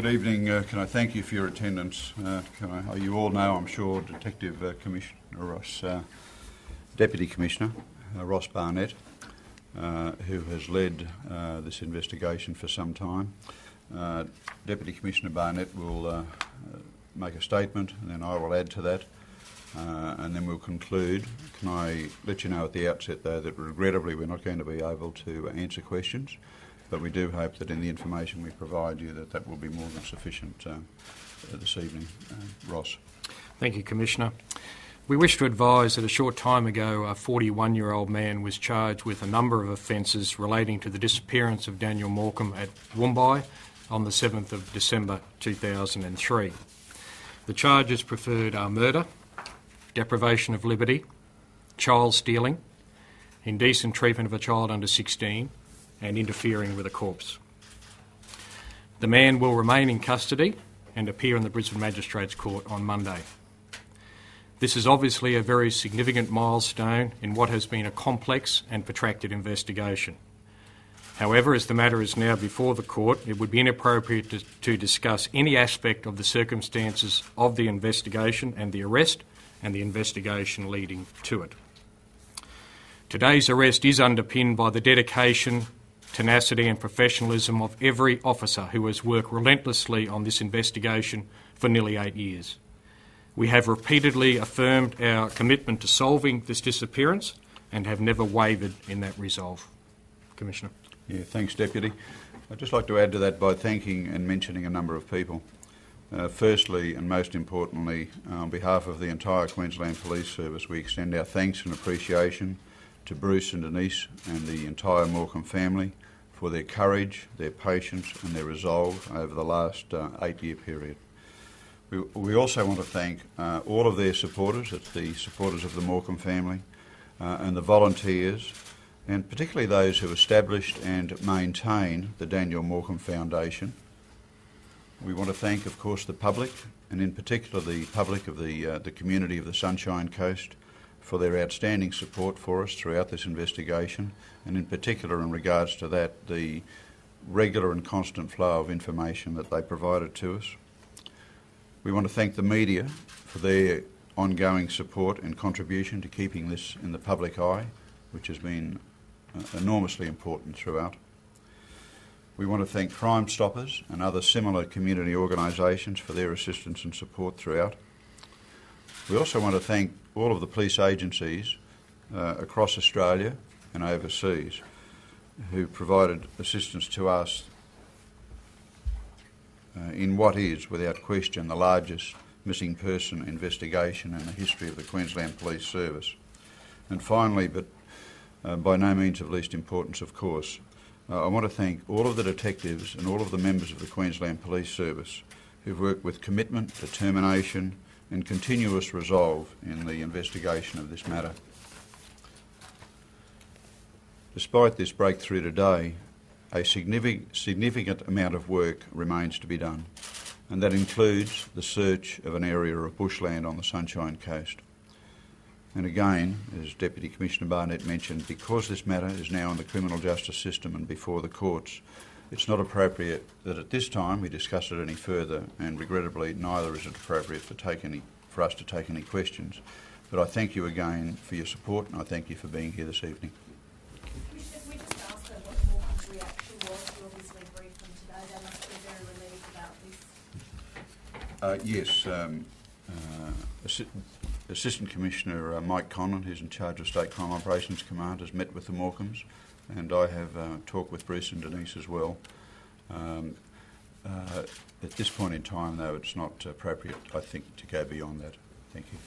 Good evening. Can I thank you for your attendance? You all know, I'm sure, Detective Commissioner Ross, Deputy Commissioner Ross Barnett, who has led this investigation for some time. Deputy Commissioner Barnett will make a statement, and then I will add to that, and then we'll conclude. Can I let you know at the outset, though, that regrettably we're not going to be able to answer questions, but we do hope that in the information we provide you that will be more than sufficient this evening. Ross. Thank you, Commissioner. We wish to advise that a short time ago a 41-year-old man was charged with a number of offences relating to the disappearance of Daniel Morcombe at Morcombe on the 7th of December 2003. The charges preferred are murder, deprivation of liberty, child stealing, indecent treatment of a child under 16, and interfering with a corpse. The man will remain in custody and appear in the Brisbane Magistrates Court on Monday. This is obviously a very significant milestone in what has been a complex and protracted investigation. However, as the matter is now before the court, it would be inappropriate to discuss any aspect of the circumstances of the investigation and the arrest and the investigation leading to it. Today's arrest is underpinned by the dedication, tenacity and professionalism of every officer who has worked relentlessly on this investigation for nearly 8 years. We have repeatedly affirmed our commitment to solving this disappearance and have never wavered in that resolve. Commissioner. Yeah, thanks, Deputy. I'd just like to add to that by thanking and mentioning a number of people. Firstly, and most importantly, on behalf of the entire Queensland Police Service, we extend our thanks and appreciation to Bruce and Denise and the entire Morcombe family for their courage, their patience and their resolve over the last 8-year period. We also want to thank all of their supporters, it's the supporters of the Morcombe family, and the volunteers, and particularly those who established and maintain the Daniel Morcombe Foundation. We want to thank, of course, the public, and in particular the public of the community of the Sunshine Coast, for their outstanding support for us throughout this investigation, and in particular in regards to that, the regular and constant flow of information that they provided to us. We want to thank the media for their ongoing support and contribution to keeping this in the public eye, which has been enormously important throughout. We want to thank Crime Stoppers and other similar community organisations for their assistance and support throughout. We also want to thank all of the police agencies across Australia and overseas who provided assistance to us in what is, without question, the largest missing person investigation in the history of the Queensland Police Service. And finally, but by no means of least importance, of course, I want to thank all of the detectives and all of the members of the Queensland Police Service who've worked with commitment, determination and continuous resolve in the investigation of this matter. Despite this breakthrough today, a significant amount of work remains to be done, and that includes the search of an area of bushland on the Sunshine Coast. And again, as Deputy Commissioner Barnett mentioned, because this matter is now in the criminal justice system and before the courts, it's not appropriate that at this time we discuss it any further, and regrettably neither is it appropriate for us to take any questions. But I thank you again for your support, and I thank you for being here this evening. If we just ask her what Morcombe's reaction was to obviously brief them today, they must be very relieved about this. Yes, Assistant Commissioner Mike Conlon, who's in charge of State Crime Operations Command, has met with the Morcombes, and I have talked with Bruce and Denise as well. At this point in time, though, it's not appropriate, I think, to go beyond that. Thank you.